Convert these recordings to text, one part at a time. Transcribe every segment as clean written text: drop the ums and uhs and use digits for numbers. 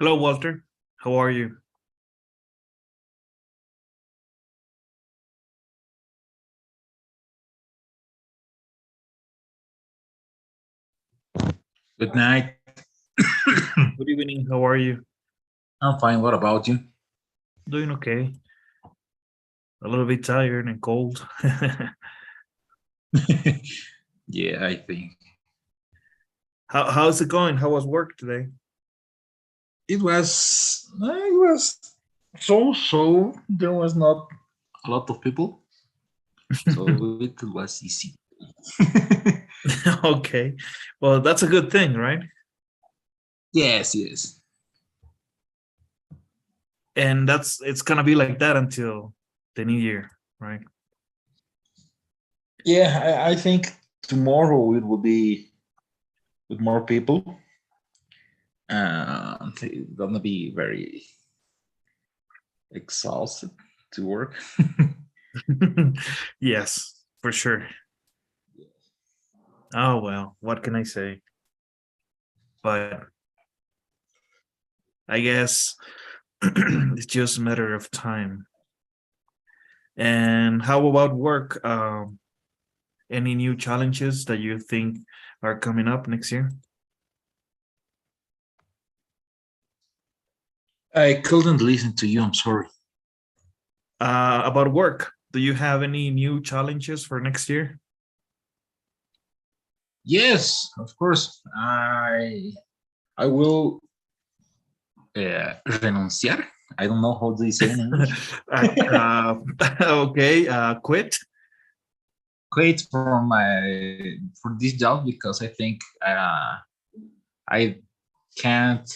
Hello, Walter. How are you? Good night. Good evening. How are you? I'm fine. What about you? Doing okay. A little bit tired and cold. Yeah, I think How's it going? How was work today? it was so. There was not a lot of people, so it was easy. Okay. Well, that's a good thing, right? Yes, yes. And it's gonna be like that until the new year, right? Yeah, I think tomorrow it will be with more people. It's gonna be very exhausted to work. Yes, for sure. Oh well, what can I say? But I guess it's just a matter of time. And how about work? Any new challenges that you think are coming up next year? I couldn't listen to you. I'm sorry. About work, do you have any new challenges for next year? Yes, of course. I will renunciar. I don't know how do you say in English. uh, okay, quit. Quit for this job because I think I can't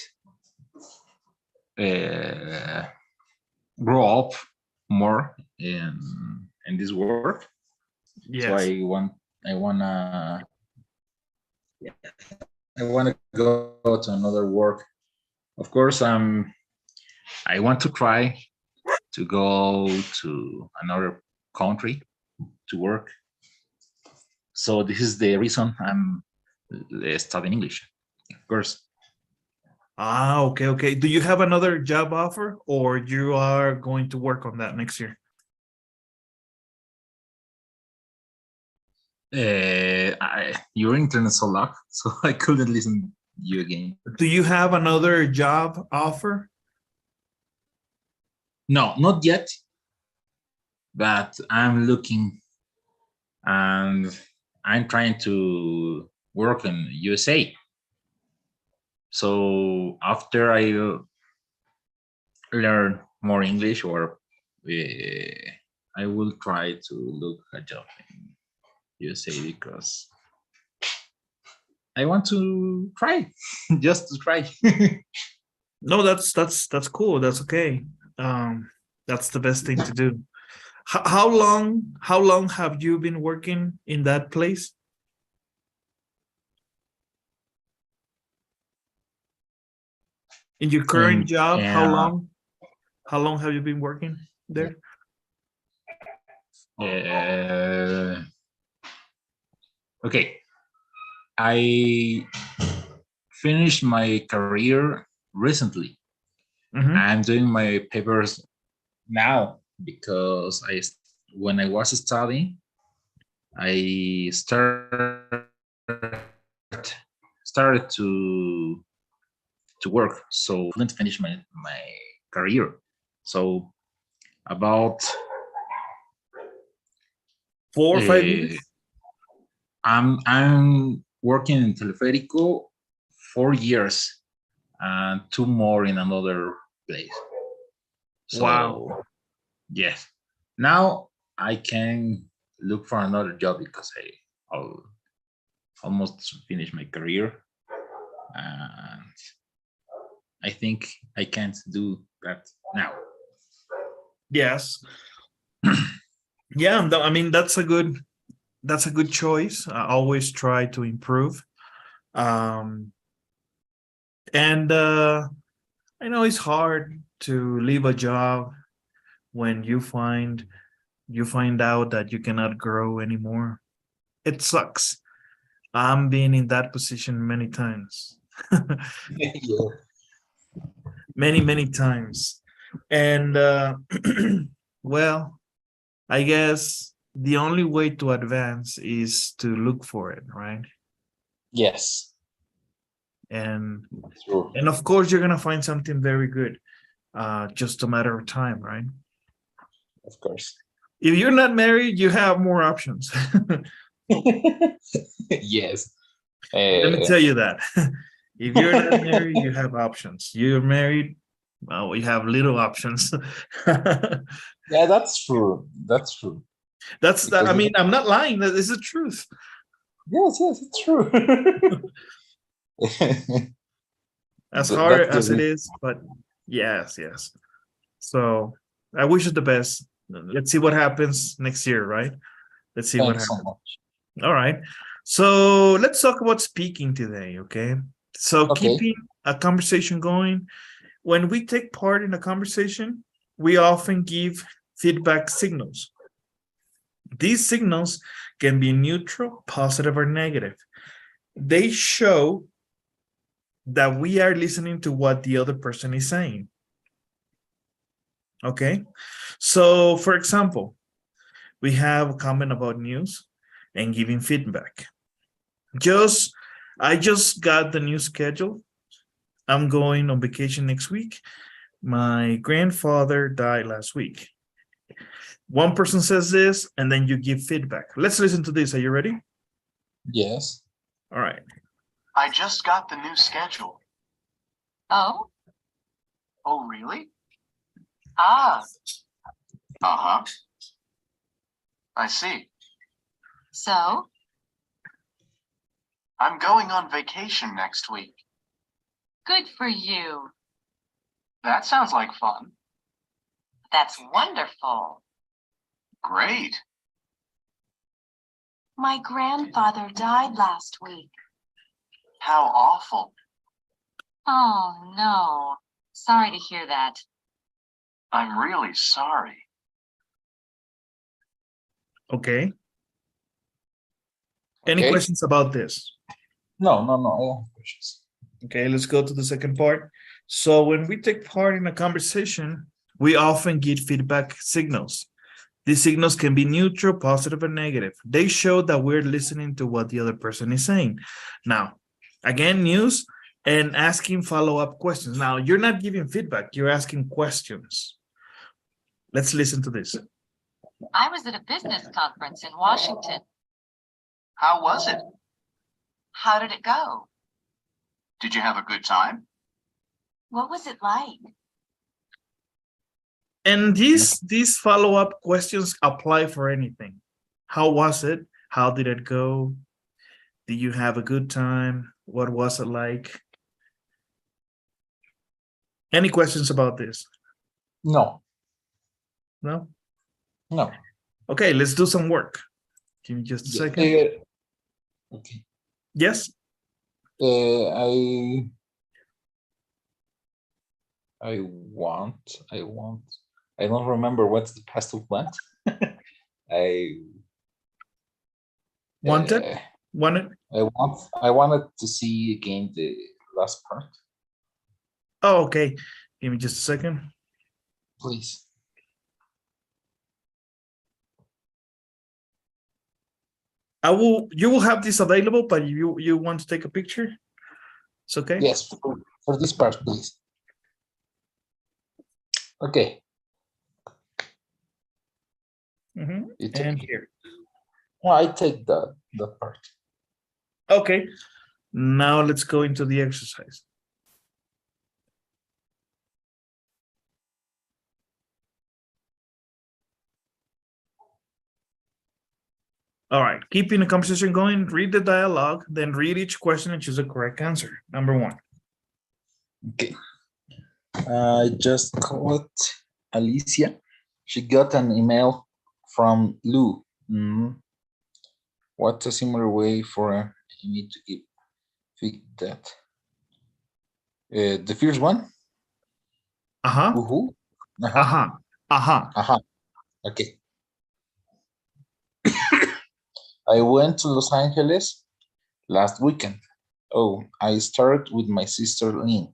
uh, grow up more in this work. So Yes. I wanna I wanna go to another work. Of course, I want to try to go to another country to work. So this is the reason I'm studying English. Of course, Okay, okay. Do you have another job offer or you are going to work on that next year? your internet so loud, so I couldn't listen you again. Do you have another job offer? No, not yet, but I'm looking and I'm trying to work in USA. So after I learn more English, or I will try to look a job in USA because I want to try, just to try. No, that's cool. That's okay. Um, that's the best thing to do. How long have you been working in that place? In your current and job, how long have you been working there? uh, okay, I finished my career recently. Mm-hmm. I'm doing my papers now because when I was studying, I started to work, so couldn't finish my career. So about 4 or 5 years? uh, I'm working in Teleférico 4 years and two more in another place. Wow. So yes, now I can look for another job because I'll almost finish my career, and I think I can't do that now. Yes. Yeah, I mean that's a good choice. I always try to improve. Um and I know it's hard to leave a job when you find out that you cannot grow anymore. It sucks. I'm been in that position many times. Yeah. many times. And well, I guess the only way to advance is to look for it, right? Yes, And true. and of course you're gonna find something very good. Just a matter of time, right? Of course. If you're not married, you have more options. Yes. Let me Uh, tell you that. If you're not married, you have options. You're married, well, we have little options. yeah, that's true. That's true. That's that. Because I mean, I'm not lying. That is the truth. yes, it's true. As hard That's the as it reason. is, but yes. So I wish you the best. Let's see what happens next year, right? Let's see what Thanks so happens. much. All right. So let's talk about speaking today, okay? So Okay. keeping a conversation going. When we take part in a conversation, we often give feedback signals. These signals can be neutral, positive, or negative. They show that we are listening to what the other person is saying. Okay. So, for example, we have a comment about news and giving feedback. I just got the new schedule. I'm going on vacation next week. My grandfather died last week. One person says this, and then you give feedback. Let's listen to this. Are you ready? Yes. All right. I just got the new schedule. Oh, Oh, really? ah, Uh-huh. I see. so I'm going on vacation next week. good for you. That sounds like fun. That's wonderful. Great. My grandfather died last week. How awful. Oh, no. Sorry to hear that. I'm really sorry. Okay. Any Okay. questions about this? No, I don't have questions. Okay, let's go to the second part. So when we take part in a conversation, we often get feedback signals. These signals can be neutral, positive, or negative. They show that we're listening to what the other person is saying. Now, again, news and asking follow-up questions. Now, you're not giving feedback, you're asking questions. Let's listen to this. I was at a business conference in Washington. How was it? How did it go? Did you have a good time? What was it like? And these follow-up questions apply for anything. How was it? How did it go? Did you have a good time? What was it like? Any questions about this? No. No? No. Okay, let's do some work. Give me just a second. Okay. Yes? I want. I don't remember what's the past of want. I Wanted? uh, Wanted? I wanted to see again the last part, Oh, okay. Give me just a second. please. You will have this available, but you want to take a picture? It's okay? Yes, for this part, please. Okay. Mhm. You take And it. here. No, I take the part. Okay. Now let's go into the exercise. All right, keeping the conversation going, read the dialogue, then read each question and choose the correct answer. Number one. Okay. I just called Alicia. She got an email from Lou. What's a similar way for me to give feedback? The first one? Uh-huh. Woohoo. Uh-huh. Uh-huh. Okay. I went to Los Angeles last weekend. Oh, I started with my sister Lynn.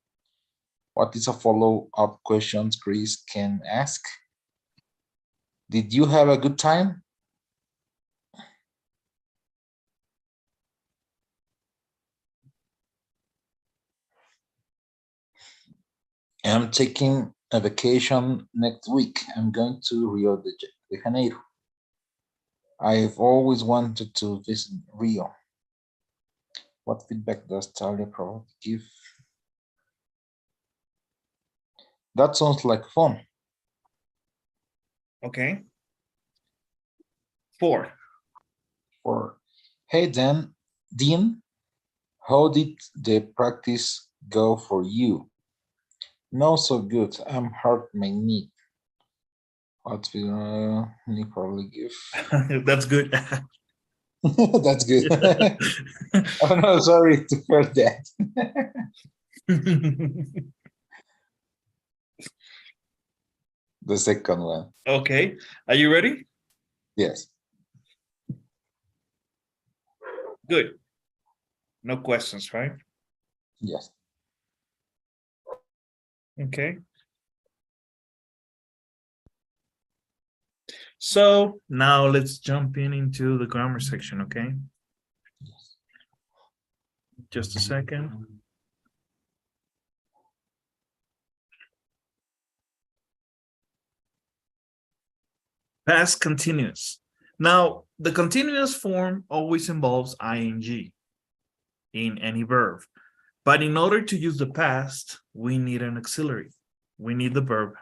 What is a follow-up question Chris can ask? Did you have a good time? I'm taking a vacation next week. I'm going to Rio de Janeiro. I've always wanted to visit Rio. What feedback does Talia probably give? That sounds like fun. Okay. 4. Or, hey Dean, how did the practice go for you? No, so good. I'm hurt my knee. What will he probably give? That's good. That's good. Oh no, sorry to hear that. The second one. Okay. Are you ready? Yes. Good. No questions, right? Yes. Okay. So now let's jump into the grammar section, okay? Yes. Just a second. Past continuous. Now, the continuous form always involves ing in any verb. But in order to use the past, we need an auxiliary. We need the verb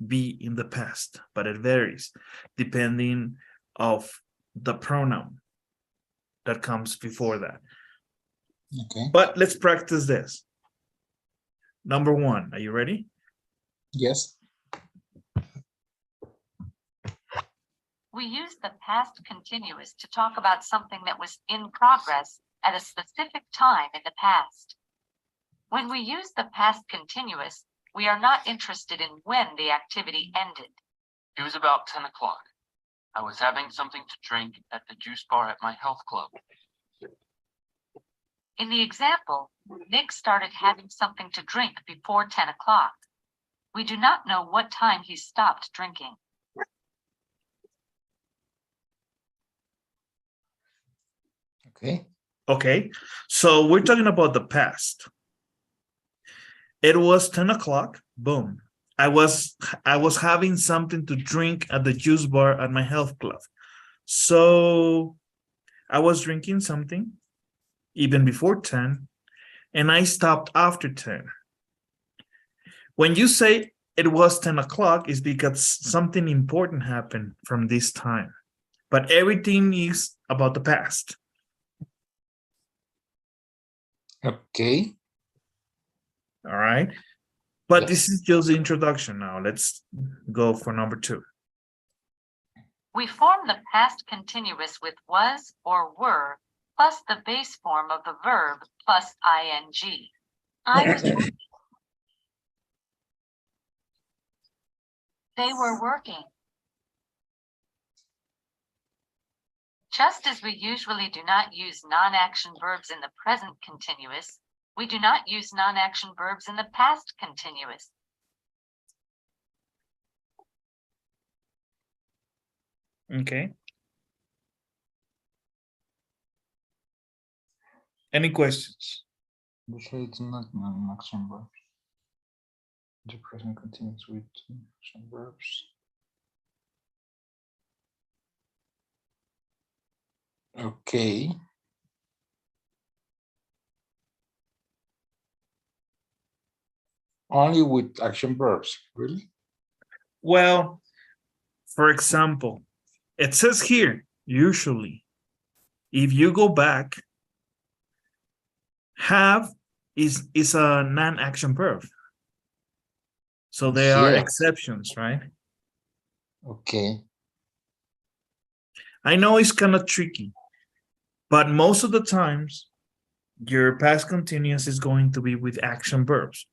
be in the past, but it varies depending of the pronoun that comes before that. Okay. But let's practice this. Number 1, are you ready? Yes. We use the past continuous to talk about something that was in progress at a specific time in the past. When we use the past continuous, we are not interested in when the activity ended. It was about 10 o'clock. I was having something to drink at the juice bar at my health club. In the example, Nick started having something to drink before 10 o'clock. We do not know what time he stopped drinking. Okay. Okay, so we're talking about the past. It was 10 o'clock, boom. I was having something to drink at the juice bar at my health club. So I was drinking something even before 10, and I stopped after 10. When you say it was 10 o'clock, it's because something important happened from this time. But everything is about the past. Okay. All right. But Yes. this is just the introduction now. Let's go for number 2. We form the past continuous with was or were plus the base form of the verb plus ing. I was working. They were working. Just as we usually do not use non-action verbs in the present continuous, we do not use non-action verbs in the past continuous. Okay. Any questions? Usually it's not non-action verbs. The present continues with action verbs. Okay. Only with action verbs, really? Well, for example, it says here, usually, if you go back, have is a non-action verb. So there are Yes. exceptions, right? Okay. I know it's kind of tricky, but most of the times your past continuous is going to be with action verbs,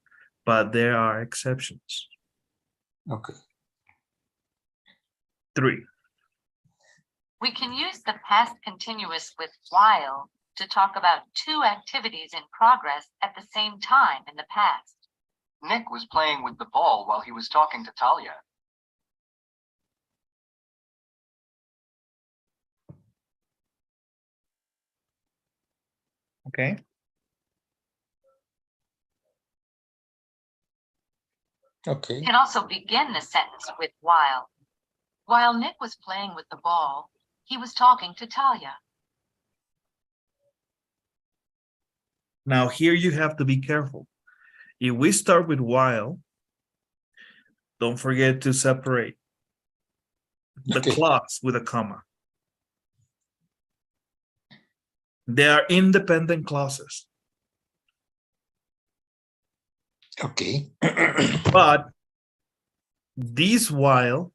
but there are exceptions. Okay. 3. We can use the past continuous with while to talk about two activities in progress at the same time in the past. Nick was playing with the ball while he was talking to Talia. Okay. Okay. You can also begin the sentence with while. While Nick was playing with the ball, he was talking to Talia. Now here you have to be careful. If we start with while, don't forget to separate the Okay. clause with a comma. They are independent clauses, Okay. but this while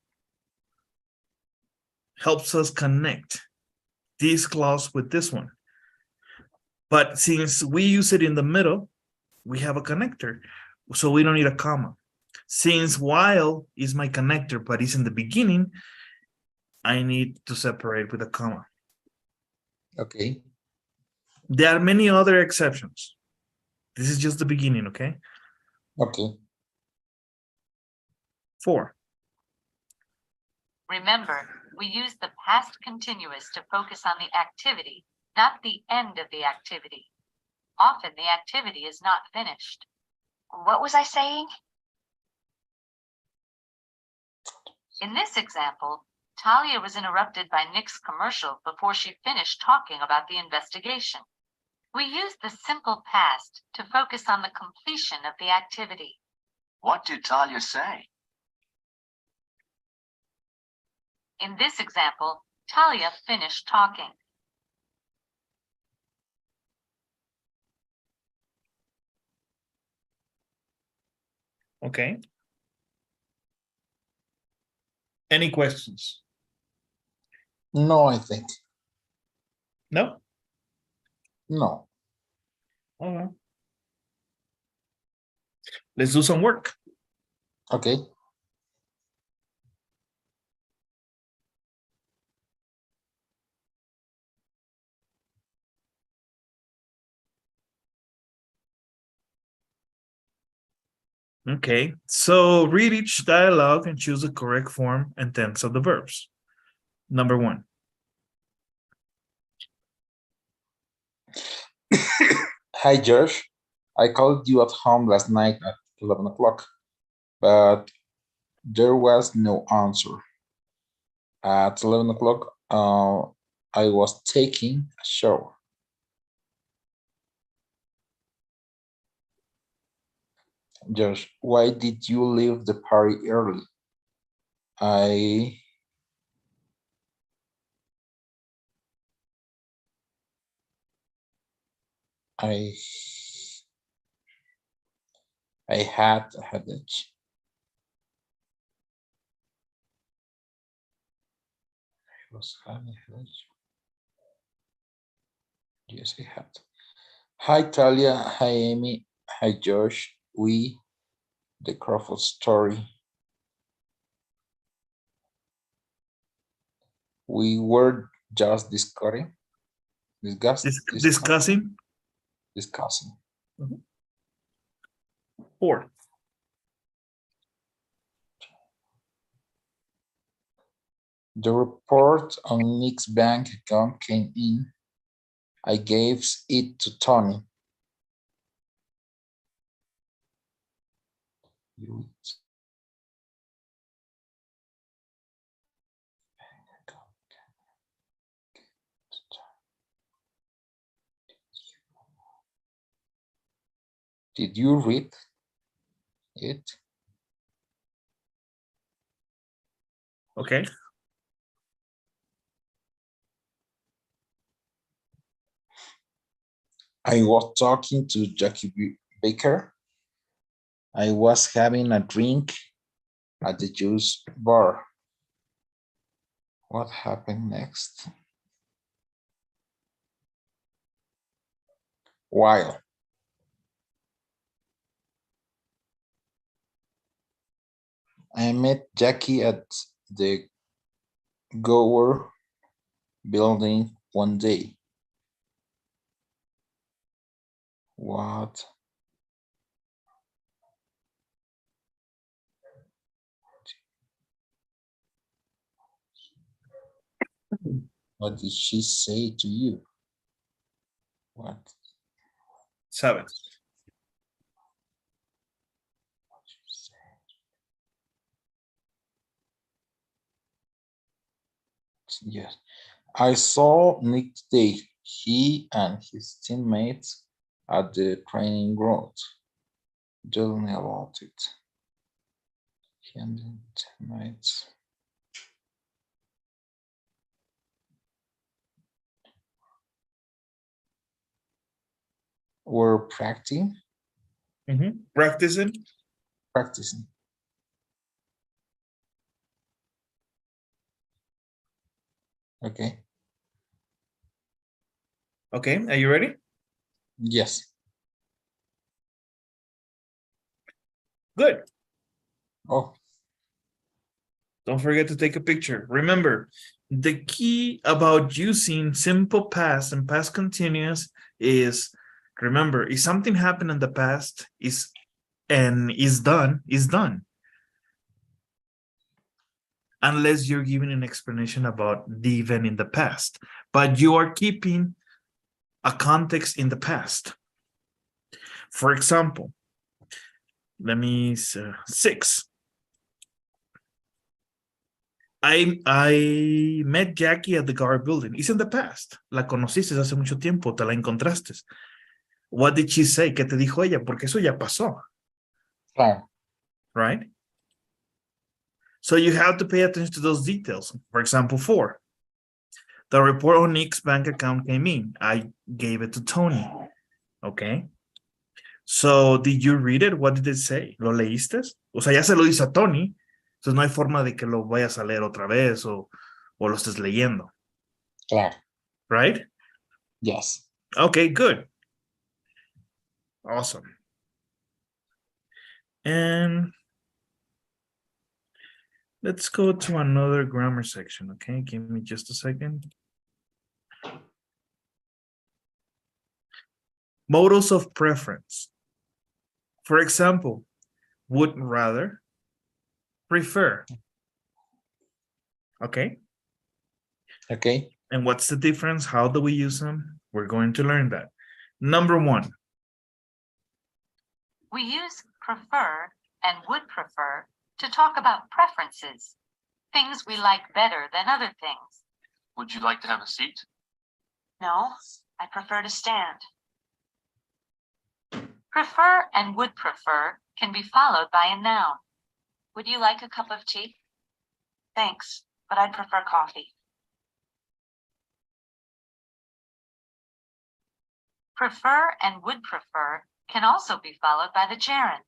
helps us connect this clause with this one. But since we use it in the middle, we have a connector, so we don't need a comma. Since while is my connector, but it's in the beginning, I need to separate with a comma. Okay. There are many other exceptions. This is just the beginning, okay? Okay. 4. Remember, we use the past continuous to focus on the activity, not the end of the activity. Often the activity is not finished. What was I saying? In this example, Talia was interrupted by Nick's commercial before she finished talking about the investigation. We use the simple past to focus on the completion of the activity. What did Talia say? In this example, Talia finished talking. Okay. Any questions? No, I think. No? No. All right. Let's do some work. Okay. Okay, so read each dialogue and choose the correct form and tense of the verbs. Number 1. Hi, Josh. I called you at home last night at 11 o'clock, but there was no answer. At 11 o'clock, I was taking a shower. Josh, why did you leave the party early? I I had a headache. I was having a headache. Yes, I had. Hi, Talia. Hi, Amy. Hi, Josh. The Crawford story. We were just discussing. Discussing. Discussing. 4. The report on Nick's bank account came in. I gave it to Tony. Did you read it? Okay. I was talking to Jackie Baker. I was having a drink at the juice bar. What happened next? While I met Jackie at the Gower building one day. What What did she say to you? What? 7. Yes. I saw Nick today. He and his teammates at the training ground. Tell me about it. He and his teammates. Were practicing. Practicing. Practicing. Okay. Okay, are you ready? Yes. Good. Oh, Don't forget to take a picture. Remember, the key about using simple past and past continuous is, remember, if something happened in the past is done, is done. Unless you're giving an explanation about the event in the past, but you are keeping a context in the past. For example, let me say 6. I met Jackie at the Guard building. It's in the past. La conociste hace mucho tiempo, te la encontraste. What did she say? ¿Qué te dijo ella? Porque eso ya pasó. claro. Right? So you have to pay attention to those details. For example, 4. The report on Nick's bank account came in. I gave it to Tony. Okay. So did you read it? What did it say? ¿Lo leíste? O sea, ya se lo dice a Tony. Entonces no hay forma de que lo vayas a leer otra vez o lo estés leyendo. Claro. Right? Yes. Okay, good. Awesome. And let's go to another grammar section. Okay, give me just a second. Modals of preference. For example, would rather, prefer. Okay. Okay. And what's the difference? How do we use them? We're going to learn that. Number 1. We use prefer and would prefer to talk about preferences, things we like better than other things. Would you like to have a seat? No, I prefer to stand. Prefer and would prefer can be followed by a noun. Would you like a cup of tea? Thanks, but I'd prefer coffee. Prefer and would prefer can also be followed by the gerund.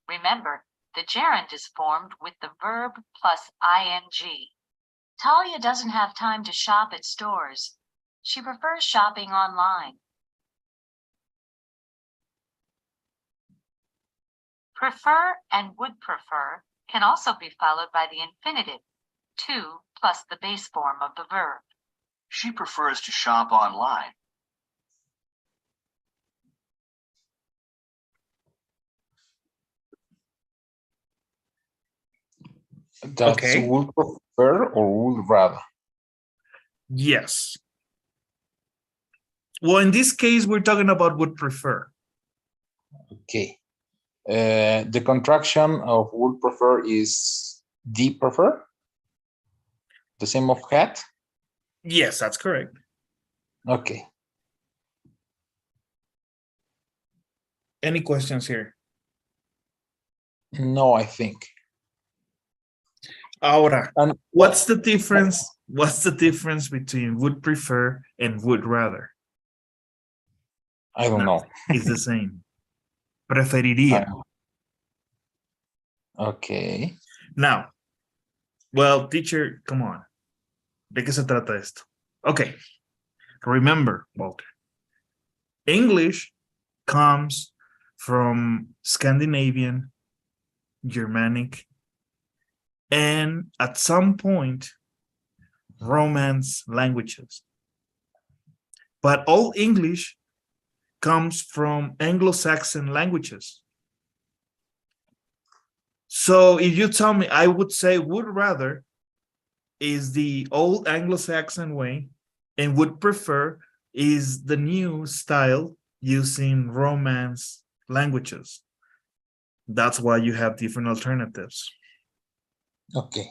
Remember, the gerund is formed with the verb plus ing. Talia doesn't have time to shop at stores. She prefers shopping online. Prefer and would prefer can also be followed by the infinitive, to plus the base form of the verb. She prefers to shop online. That's Okay. would prefer or would rather. Yes. Well, in this case, we're talking about would prefer. Okay. The contraction of would prefer is D prefer. The same of hat. Yes, that's correct. Okay. Any questions here? No, I think. Ahora, And what's the difference? What's the difference between would prefer and would rather? I don't know. It's the same. Preferiría. Okay. Now, well, teacher, come on. ¿De qué se trata esto? Okay. Remember, Walter, English comes from Scandinavian, Germanic, and at some point, Romance languages. But all English comes from Anglo-Saxon languages. So if you tell me, I would say would rather, is the old Anglo-Saxon way, and would prefer is the new style using Romance languages. That's why you have different alternatives. Okay.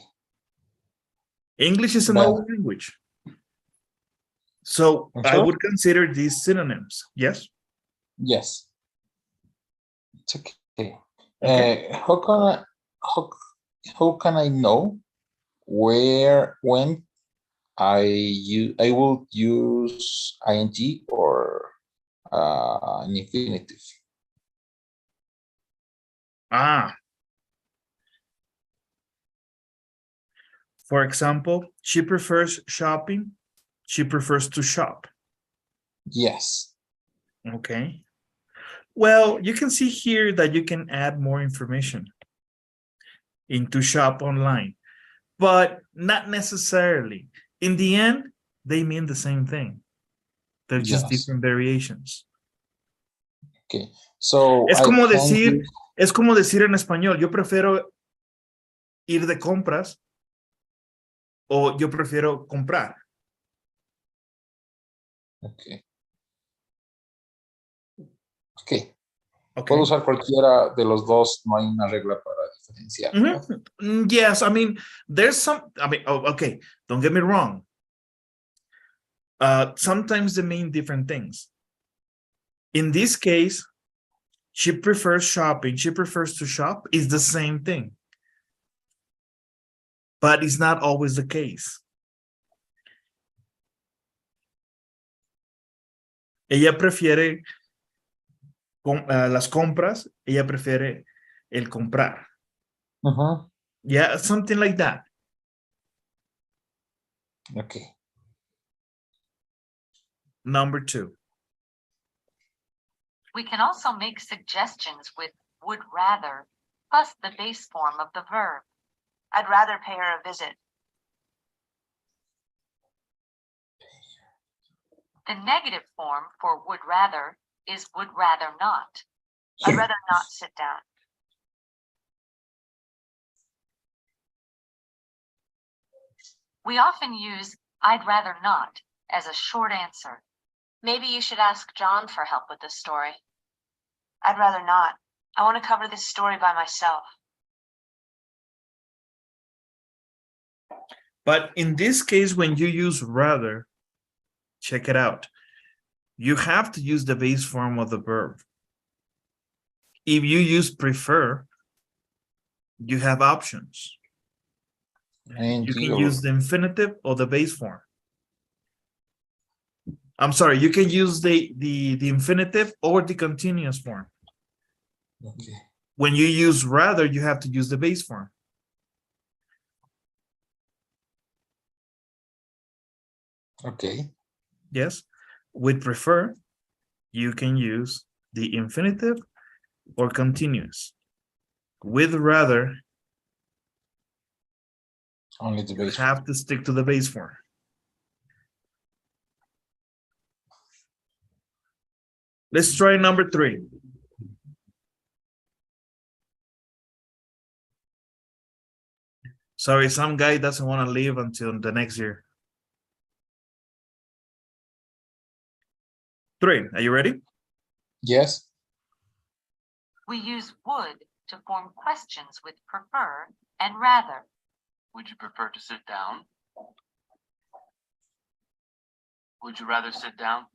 English is an But- old language. So I'm I sorry? would consider these synonyms. Yes. Yes. It's okay. Okay. How can I know when I will use ing or an infinitive? Ah. For example, she prefers shopping. She prefers to shop. Yes. Okay. Well, you can see here that you can add more information into shop online, but not necessarily. In the end, they mean the same thing. They're just Yes. different variations. Okay. So Es I como can decir, use- es como decir en español, yo prefiero ir de compras o yo prefiero comprar. Okay. Okay. Okay. Puedo usar cualquiera de los dos, no hay una regla para diferenciar. ¿no? Yes, I mean, there's some, I mean, oh, okay, don't get me wrong. Sometimes they mean different things. In this case, she prefers shopping, she prefers to shop, is the same thing. But it's not always the case. Ella prefiere las compras, ella prefiere el comprar. Uh-huh. Yeah, something like that. Okay. Number 2. We can also make suggestions with would rather plus the base form of the verb. I'd rather pay her a visit. The negative form for would rather is would rather not. I'd rather not sit down. We often use I'd rather not as a short answer. Maybe you should ask John for help with this story. I'd rather not. I want to cover this story by myself. But in this case, when you use rather, check it out. You have to use the base form of the verb. If you use prefer, you have options. And You can use the infinitive or the base form. I'm sorry, you can use the infinitive or the continuous form. Okay. When you use rather, you have to use the base form. Okay. Yes. With prefer, you can use the infinitive or continuous. With rather, Only the you base. have to stick to the base form. Let's try number 3. Sorry, some guy doesn't want to leave until the next year. 3, are you ready? Yes. We use would to form questions with prefer and rather. Would you prefer to sit down? Would you rather sit down?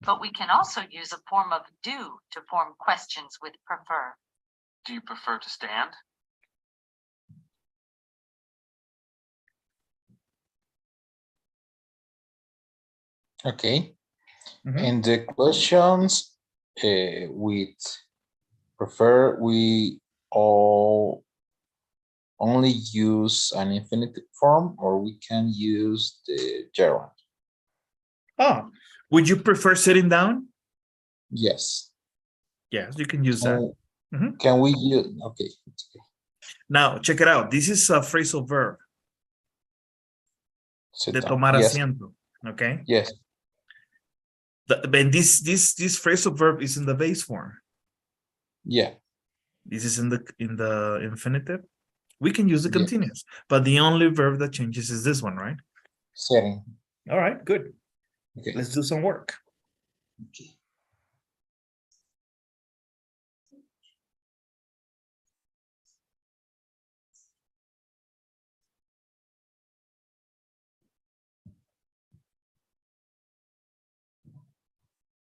But we can also use a form of do to form questions with prefer. Do you prefer to stand? Okay. Mhm. And the questions with prefer, we all only use an infinitive form, or we can use the gerund. Oh, would you prefer sitting down? Yes. Yes, you can use that. Mhm. Can we use? Okay. Now, check it out. This is a phrasal verb. Sit De down. tomar Yes. asiento. Okay. Yes. And this phrasal verb is in the base form. Yeah. This is in the infinitive. we can use the Yeah. continuous, but the only verb that changes is this one, right? Setting. All right, good. Okay. Let's do some work. Okay.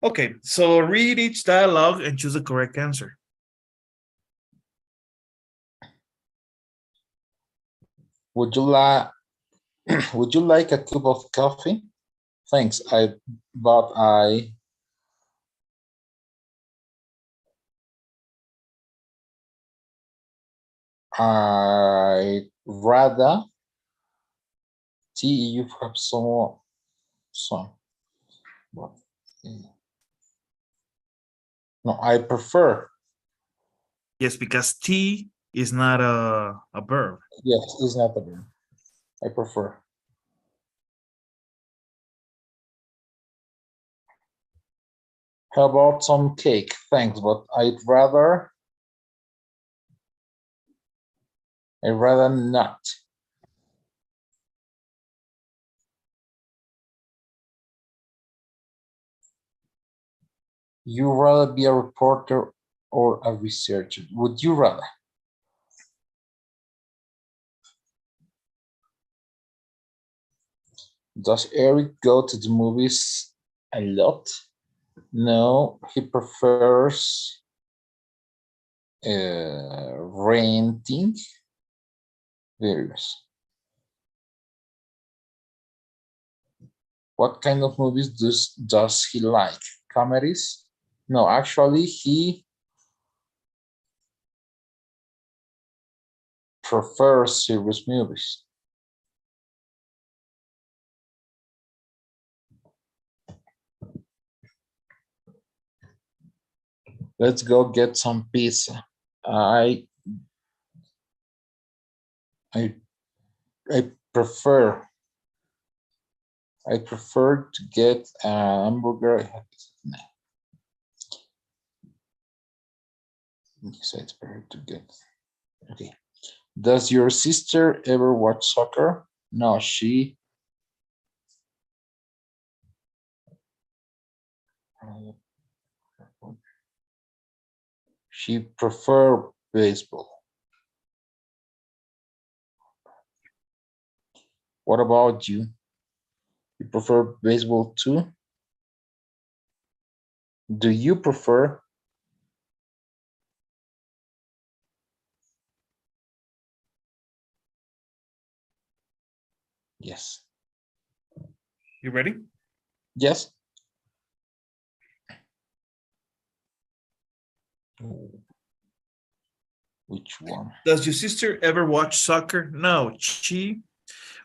Okay, so read each dialogue and choose the correct answer. Would you like would you like a cup of coffee? Thanks. I rather tea you have some but, no, I prefer. Yes, because T is not a verb. Yes, it's not a verb. I prefer. How about some cake? Thanks, but I'd rather not. You rather be a reporter or a researcher? Would you rather? Does Eric go to the movies a lot? No, he prefers renting videos. What kind of movies does he like? Comedies? No, actually, he prefers serious movies. Let's go get some pizza. I prefer to get a hamburger. So it's better to get. Okay. Does your sister ever watch soccer? No, she prefer baseball. What about you? You prefer baseball too? Do you prefer? Yes. You ready? Yes. Which one? Does your sister ever watch soccer? No, she.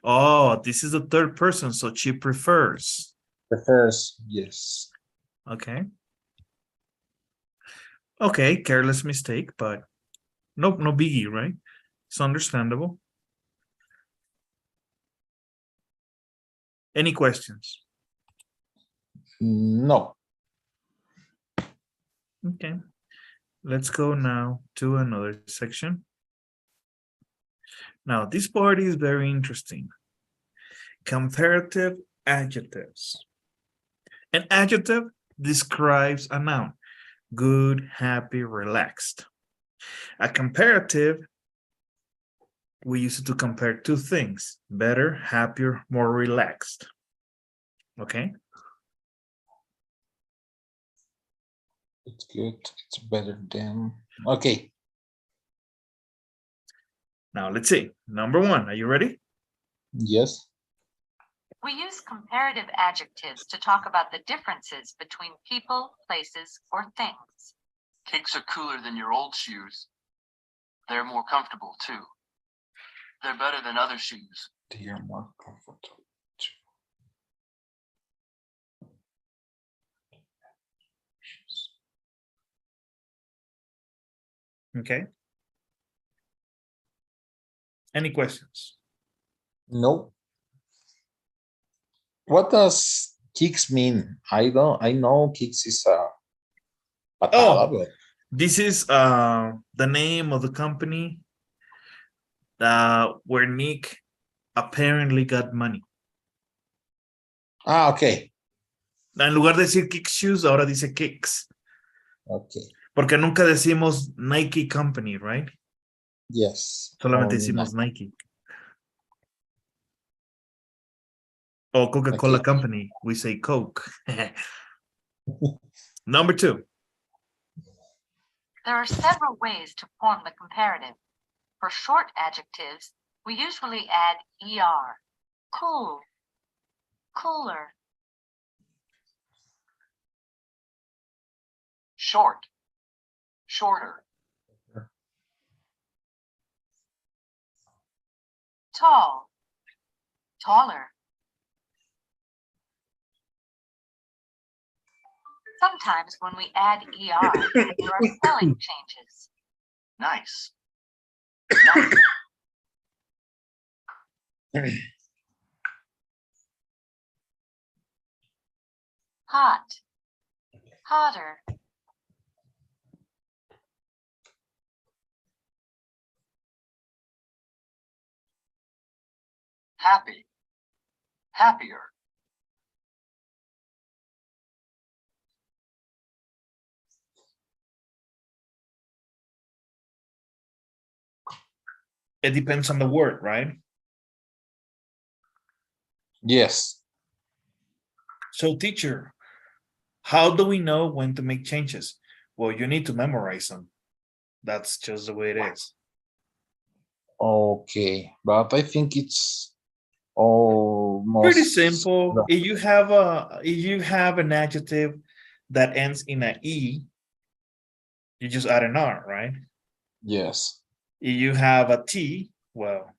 Oh, this is the third person, so she prefers. Prefers, yes. Okay. Okay, careless mistake, but no biggie, right? It's understandable. Any questions? No. Okay. Let's go now to another section. Now, this part is very interesting. Comparative adjectives. An adjective describes a noun. Good, happy, relaxed. A comparative, we use it to compare two things. Better, happier, more relaxed. Okay? It's good. It's better than. Okay. Now, let's see. Number one, are you ready? Yes. We use comparative adjectives to talk about the differences between people, places, or things. Kicks are cooler than your old shoes. They're more comfortable too. They're better than other shoes. They are more comfortable. Okay. Any questions? No. What does kicks mean? I know kicks is a patada, Oh, but this is the name of the company where Nick apparently got money. Ah, okay. En lugar de decir kick shoes, ahora dice kicks. Okay. Porque nunca decimos Nike Company, right? Yes. Solamente Only decimos Nike. O Coca-Cola Okay. Company, we say Coke. Number 2. There are several ways to form the comparative. For short adjectives, we usually add er. Cool, cooler. Short, shorter. Tall, taller. Sometimes when we add er, there are spelling changes. Nice. Hot, hotter. Happy, happier. It depends on the word, right? Yes. So teacher, how do we know when to make changes? Well, you need to memorize them. That's just the way it is. Okay. But I think it's almost Pretty simple. If you have an adjective that ends in an E, you just add an R, right? Yes. If you have a T, well,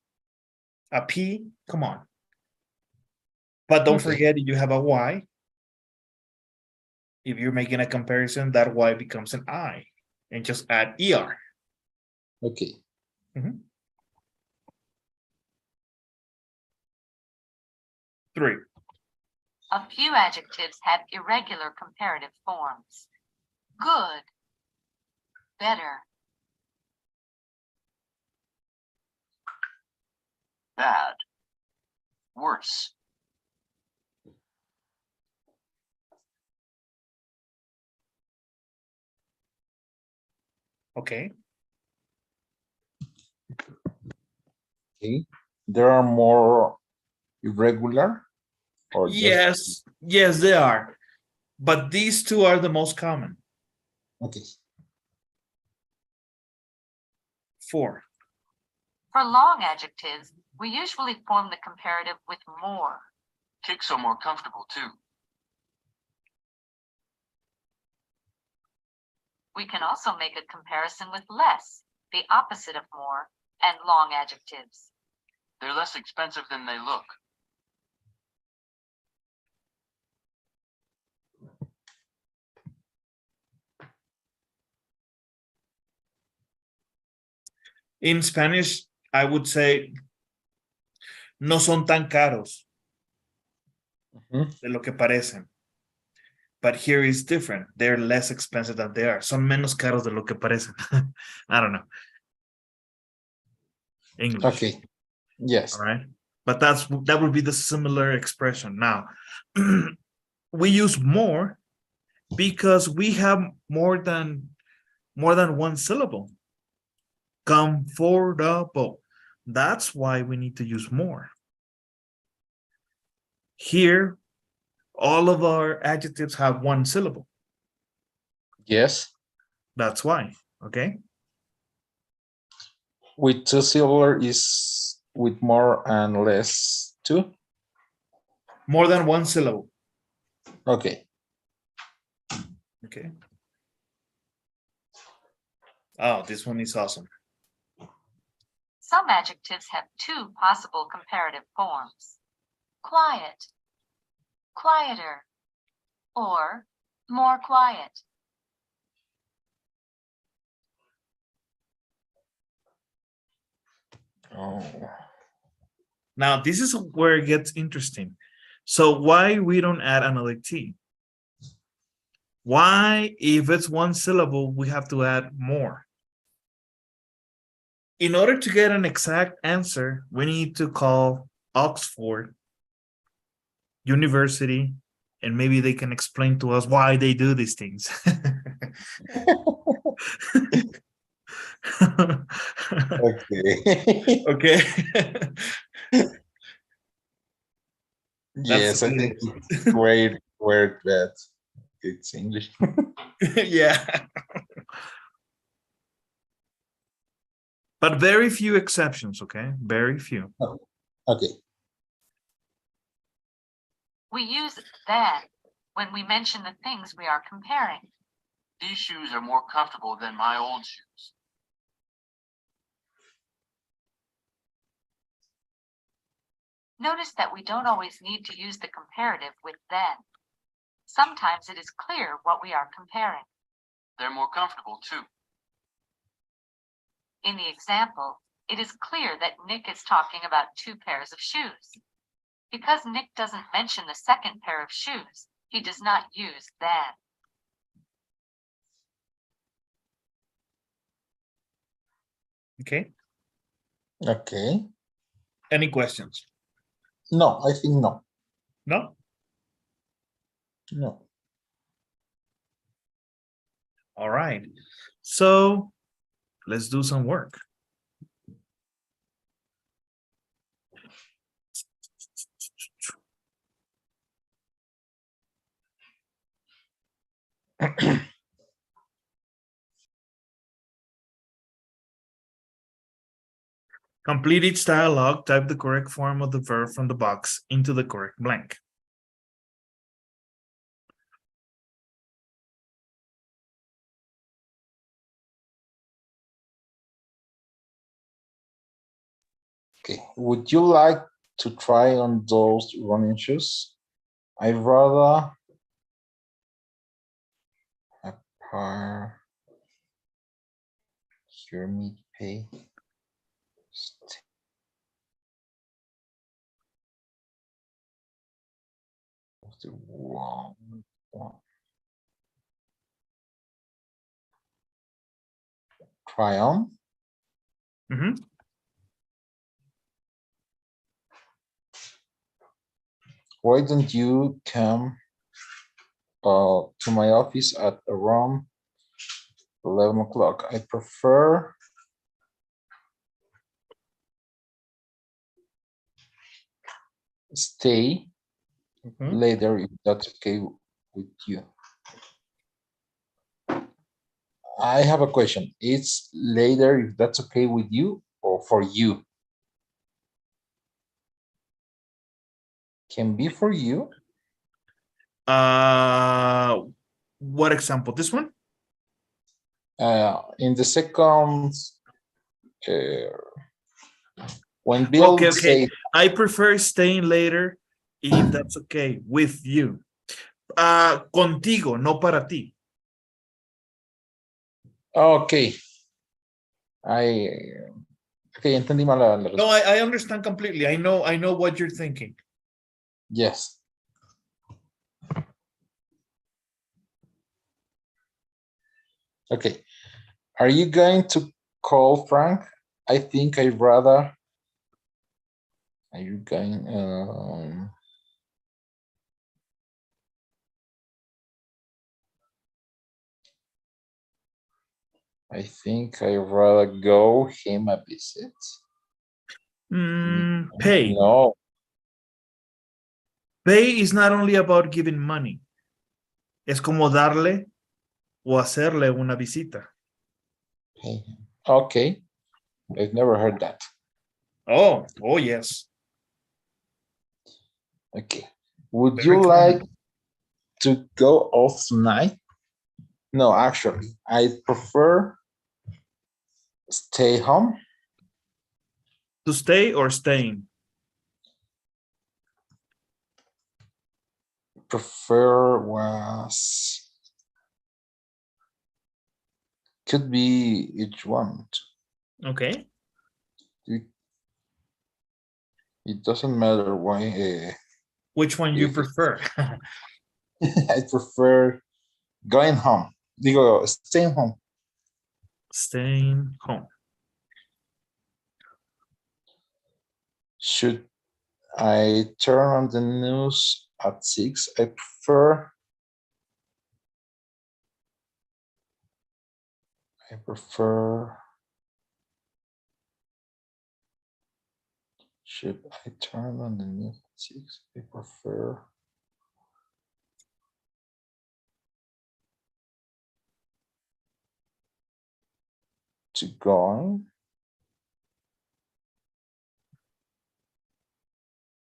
a P, come on. But don't Okay. forget you have a Y. If you're making a comparison, that Y becomes an I, and just add ER. Okay. 3. A few adjectives have irregular comparative forms. Good, better. Bad, worse. Okay. Okay. There are more irregular or just Yes, they are. But these two are the most common. okay. 4. For long adjectives, we usually form the comparative with more. Kicks are more comfortable too. We can also make a comparison with less, the opposite of more, and long adjectives. They're less expensive than they look. In Spanish, I would say no son tan caros de lo que parecen. But here is different. They're less expensive than they are. Son menos caros de lo que parecen. I don't know. English. Okay. Yes. All right. But that would be the similar expression. Now, we use more because we have more than one syllable. Comfortable. That's why we need to use more. Here, all of our adjectives have one syllable. Yes. That's why. Okay. With two syllable is with more and less two. More than one syllable. Okay. Okay. Oh, this one is awesome. Some adjectives have two possible comparative forms. Quiet, quieter, or more quiet. Oh. Now, this is where it gets interesting. So why we don't add another T? Why, if it's one syllable, we have to add more? in order to get an exact answer, we need to call Oxford University, and maybe they can explain to us why they do these things. Okay. Okay. That's Yes, I think it. it's great word that it's English. Yeah. But very few exceptions, okay? Very few. Okay. We use than when we mention the things we are comparing. These shoes are more comfortable than my old shoes. Notice that we don't always need to use the comparative with then. Sometimes it is clear what we are comparing. They're more comfortable too. In the example, it is clear that Nick is talking about 2 pairs of shoes. Because Nick doesn't mention the second pair of shoes, he does not use than. Okay. Okay. Any questions? No, I think no. No? No. All right. So let's do some work. Complete each dialogue, type the correct form of the verb from the box into the correct blank. Okay. Would you like to try on those running shoes? I'd rather a pair. Hear me pay. The wrong one. Try on. Mhm. Why don't you come to my office at around 11 o'clock? I prefer stay Mhm. later if that's okay with you. I have a question. It's later if that's okay with you or for you? Can be for you. What example? This one? In the second, when Bill Okay. says, I prefer staying later if that's okay with you. Contigo, no para ti. okay, okay, entendí mal la No, respuesta. I understand completely. I know what you're thinking. Yes. Okay. Are you going to call Frank? I think I'd rather. Are you going? I think I'd rather go him a visit. Pay. No. Pay is not only about giving money. Es como darle o hacerle una visita. Pay him. Okay. I've never heard that. Oh, yes. Okay. Would Very you common. like to go off tonight? No, actually, I prefer stay home. To stay or staying? Prefer was could be each one. Okay. It doesn't matter why. Which one you prefer? I prefer going home. Digo, staying home. Staying home. Should I turn on the news at 6? I prefer. Should I turn on the news at 6? I prefer. To go on.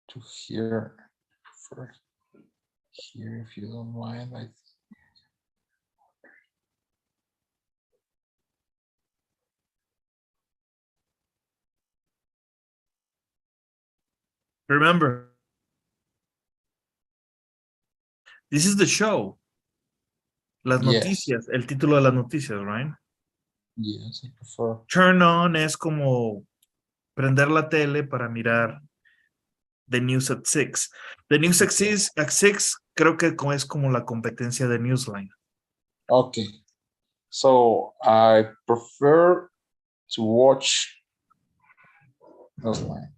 To hear. Prefer here, if you don't mind. Remember, this is the show. Las Yes. noticias, el título de las noticias, right? Yes, I prefer. Turn on es como prender la tele para mirar the news at 6. The news at 6 creo que es como la competencia de Newsline. Okay. So I prefer to watch Newsline.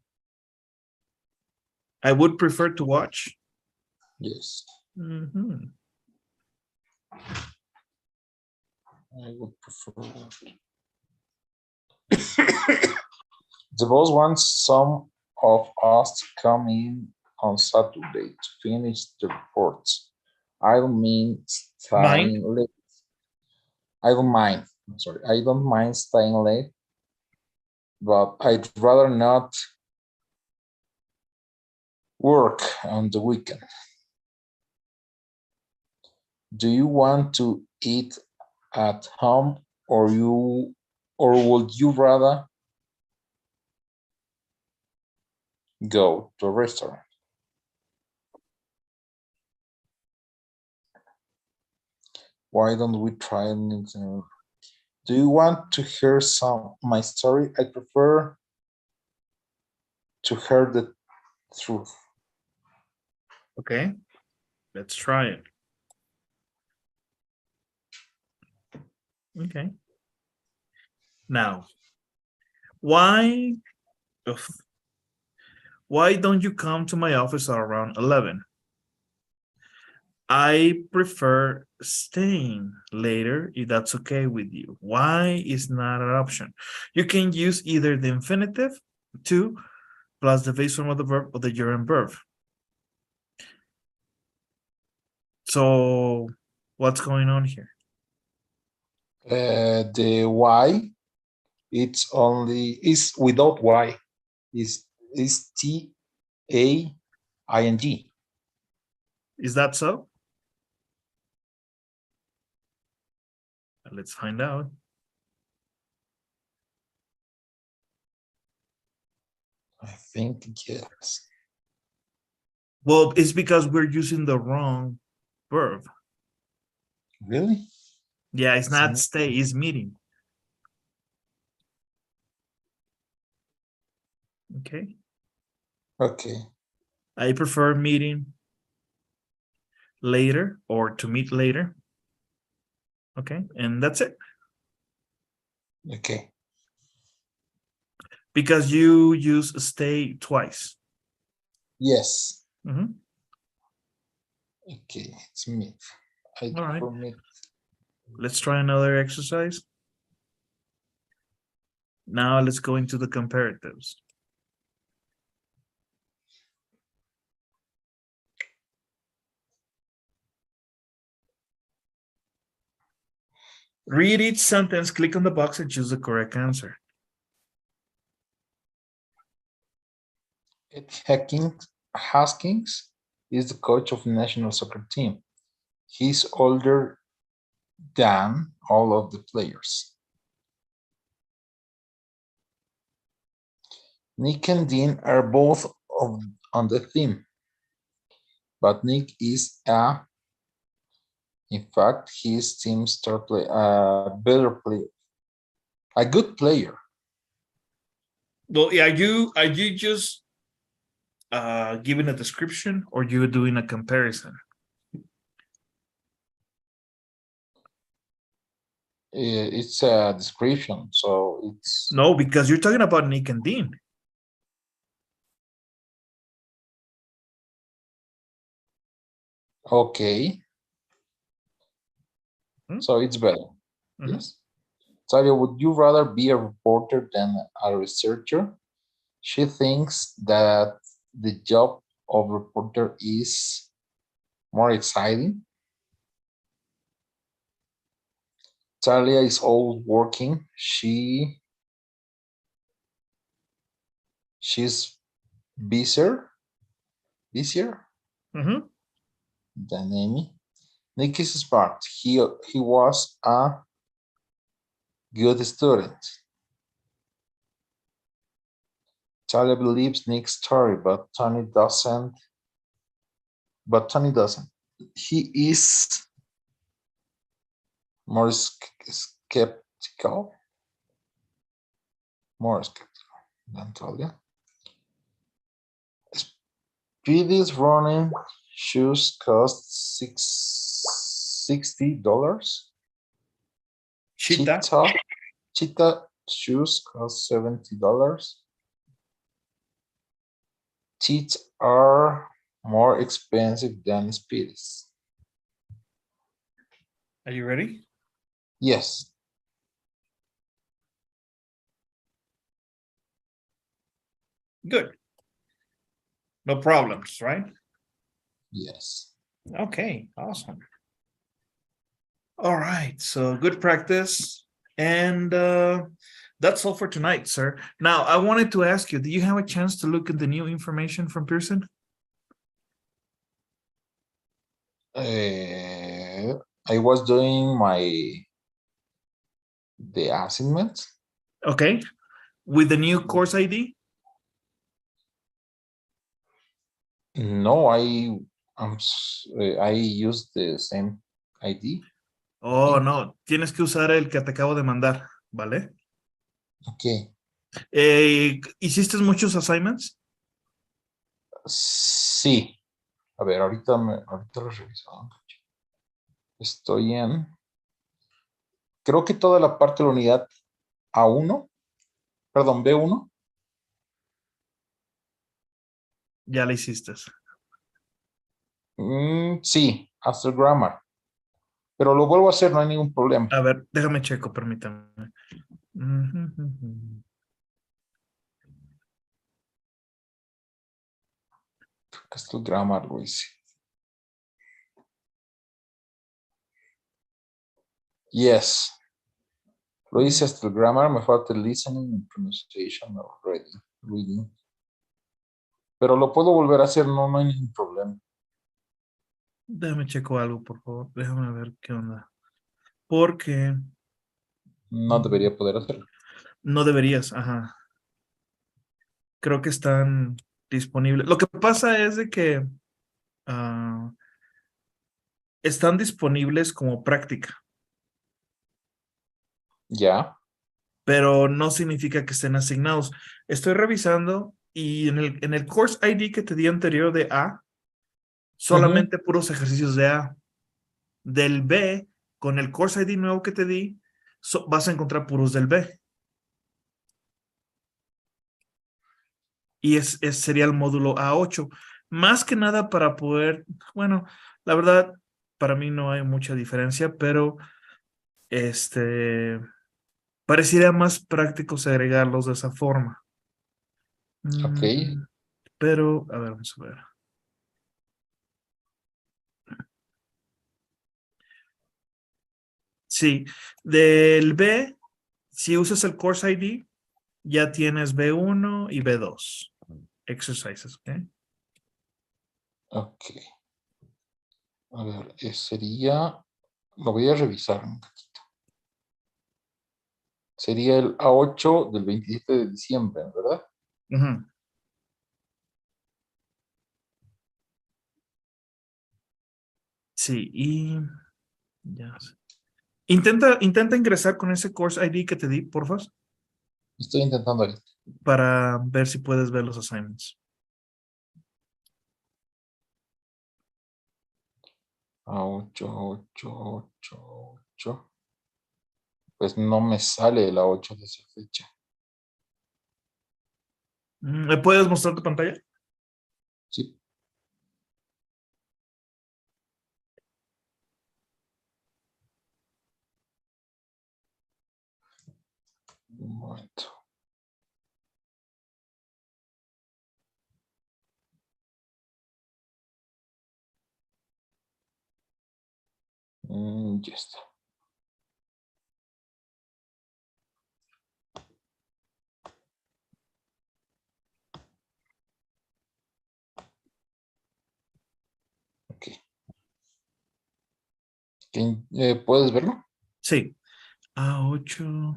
I would prefer to watch. Yes. Mhm. I would prefer. The boss wants some of us to come in on Saturday to finish the reports. I don't mean staying late. I don't mind. I'm sorry. I don't mind staying late, but I'd rather not work on the weekend. Do you want to eat at home, or would you rather go to a restaurant? Why don't we try an example? Do you want to hear my story? I prefer to hear the truth. Okay, let's try it. Okay. Now, why don't you come to my office around 11? I prefer staying later if that's okay with you. Why is not an option? You can use either the infinitive to plus the base form of the verb or the gerund verb. So what's going on here? The why, it's only is without y. Is TAING. Is that so? Let's find out. I think yes. Well, it's because we're using the wrong verb. Really? Yeah, it's not stay, it's meeting. Okay. Okay. I prefer meeting later or to meet later. Okay, and that's it. Okay. Because you use stay twice. Yes. Mhm. Okay, it's meet. I All right. prefer meet. Let's try another exercise. Now let's go into the comparatives. Read each sentence, click on the box and choose the correct answer. Ed Haskins is the coach of the national soccer team. He's older than all of the players. Nick and Dean are both on the team, but Nick is in fact, his team star player, a better player, a good player. Well, yeah, are you just giving a description or you doing a comparison? It's a description, so it's No, because you're talking about Nick and Dean. Okay. Hmm? So it's better. Mhm. Yes. Talia, would you rather be a reporter than a researcher? She thinks that the job of reporter is more exciting. Talia is always working. She's busier Mhm. than Amy. Nick is smart. He was a good student. Talia believes Nick's story, but Tony doesn't. He is more skeptical. More skeptical than Talia. Speedy's running shoes cost $60. Cheetah. Cheetah shoes cost $70. Teeth are more expensive than Speedy's. Are you ready? Yes. Good. No problems, right? Yes. Okay, awesome. All right, so good practice. And that's all for tonight, sir. Now, I wanted to ask you, do you have a chance to look at the new information from Pearson? I was doing the assignment. Okay, with the new course ID? No, I used the same ID. Oh, no, tienes que usar el que te acabo de mandar, ¿vale? Okay. ¿Hiciste muchos assignments? Sí. A ver, ahorita lo reviso. Estoy creo que toda la parte de la unidad A1, perdón, B1. Ya la hiciste. Sí, hasta el grammar. Pero lo vuelvo a hacer, no hay ningún problema. A ver, déjame checo, permítame. Hasta el grammar lo hice. Yes. Lo hice hasta el grammar, me falta el listening and pronunciation already. Reading. Pero lo puedo volver a hacer, no hay ningún problema. Déjame checo algo, por favor. Déjame ver qué onda. Porque No debería poder hacerlo. no deberías, ajá. Creo que están disponibles. Lo que pasa es de que están disponibles como práctica, Ya. pero no significa que estén asignados. Estoy revisando y en el course ID que te di anterior de A, solamente puros ejercicios de A. Del B, con el course ID nuevo que te di, vas a encontrar puros del B. Y sería el módulo A8. Más que nada para poder, bueno, la verdad, para mí no hay mucha diferencia, pero parecería más práctico segregarlos de esa forma. Ok. Pero, a ver, vamos a ver. Sí, del B, si usas el course ID, ya tienes B1 y B2 exercises, ¿ok? Ok. A ver, sería, lo voy a revisar un poquito. Sería el A8 del 27 de diciembre, ¿verdad? Ujú. Sí, y ya sé. Intenta ingresar con ese course ID que te di, porfa, Estoy intentando ahorita. para ver si puedes ver los assignments. A8, 8, 8, 8. Pues no me sale la 8 de esa fecha. ¿Me puedes mostrar tu pantalla? Sí. Un momento. Ya está. Ok. ¿Puedes verlo? Sí. A8.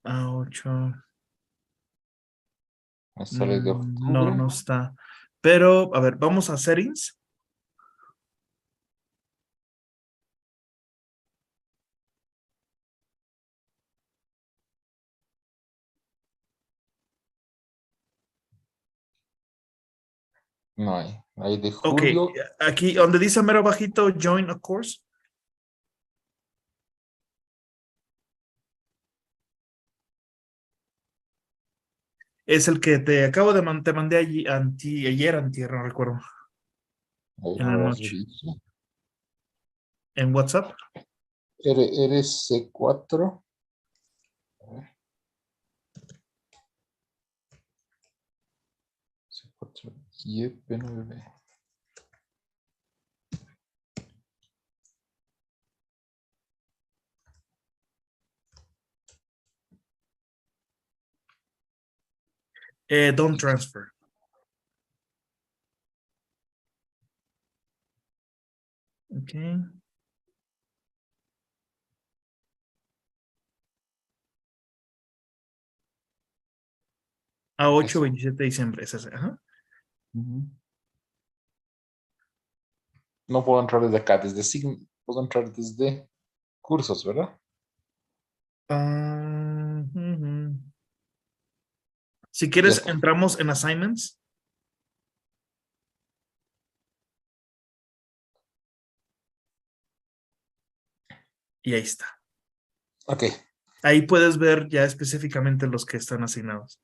A8. Me sale de No, octubre. no está. Pero, a ver, vamos a settings. No hay. Hay de Ok, julio. aquí donde dice mero bajito, join a course. Es el que te acabo de te mandé allí, ayer, antier, no recuerdo, A ver, en la ahora noche, reviso. en WhatsApp. Eres C4. A ver. C4 y EP9. Don't transfer. Ok. A8, 27 de diciembre, es ese. Ajá. Ujú. No puedo entrar desde acá, puedo entrar desde cursos, ¿verdad? Ujú. Si Ya quieres, está. entramos en assignments y ahí está. Ok, Ahí puedes ver ya específicamente los que están asignados.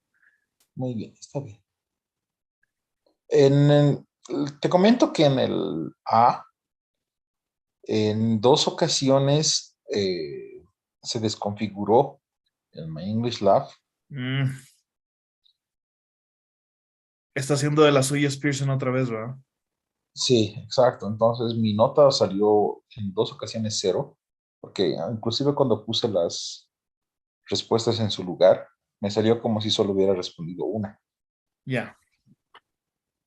muy bien, está bien. Te comento que en el A, en 2 ocasiones se desconfiguró el My English Lab. Mm, Está haciendo de la suya Pearson otra vez, ¿verdad? Sí, exacto. Entonces mi nota salió en 2 ocasiones 0, porque inclusive cuando puse las respuestas en su lugar, me salió como si solo hubiera respondido una. Ya.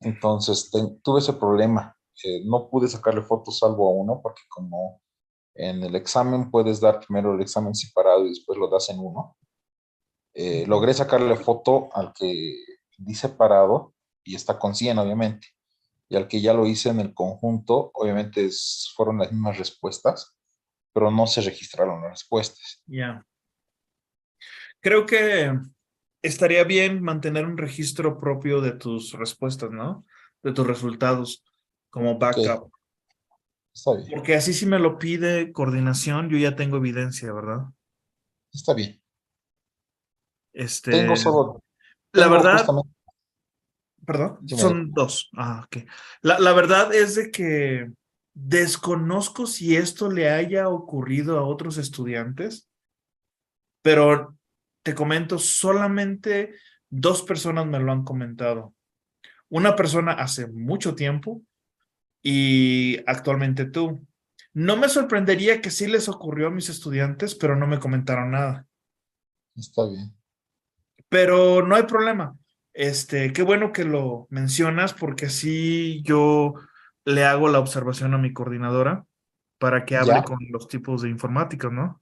Entonces tuve ese problema. No pude sacarle fotos salvo a uno, porque como en el examen puedes dar primero el examen separado y después lo das en uno. Logré sacarle foto al que di separado y está con 100, obviamente. Y al que ya lo hice en el conjunto, obviamente fueron las mismas respuestas, pero no se registraron las respuestas. Ya. Creo que estaría bien mantener un registro propio de tus respuestas, ¿no? De tus resultados como Ok, backup. está bien, Porque así si me lo pide coordinación, yo ya tengo evidencia, ¿verdad? está bien. Este, la Tengo verdad, justamente, perdón, dime, son dos. Ah, ok. La verdad es de que desconozco si esto le haya ocurrido a otros estudiantes, pero te comento, solamente 2 personas me lo han comentado. Una persona hace mucho tiempo y actualmente tú. No me sorprendería que sí les ocurrió a mis estudiantes, pero no me comentaron nada. está bien. Pero no hay problema. Qué bueno que lo mencionas porque así yo le hago la observación a mi coordinadora para que hable Ya, con los tipos de informática, ¿no?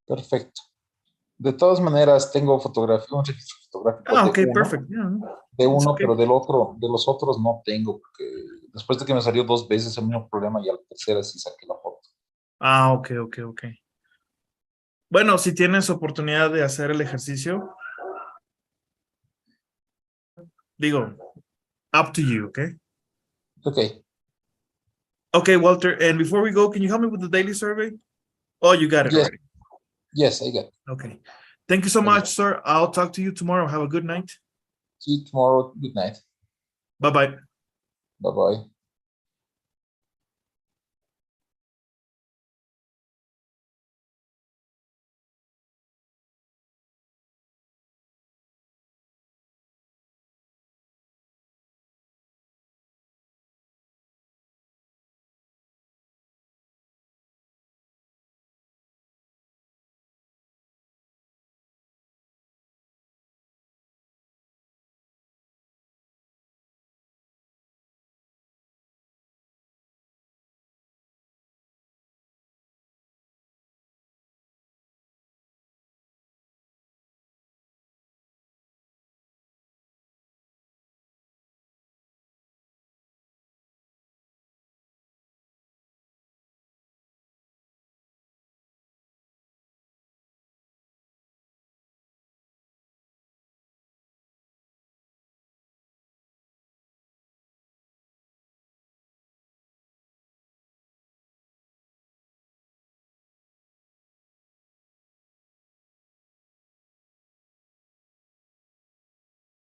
perfecto. De todas maneras, tengo fotografía, un registro fotográfico Ah, ok, perfecto. Yeah, de it's uno, pero okay. de los otros no tengo, porque después de que me salió 2 veces el mismo problema, y a la tercera sí saqué la foto. Ah, ok, ok, ok. Bueno, si tienes oportunidad de hacer el ejercicio, digo, up to you, okay? Ok, Okay, Walter, and before we go, can you help me with the daily survey? Oh, you got it yes, already. yes, I got it. Okay. Thank you so I got much, it. sir. I'll talk to you tomorrow. Have a good night. See you tomorrow. Good night. Bye-bye. Bye bye.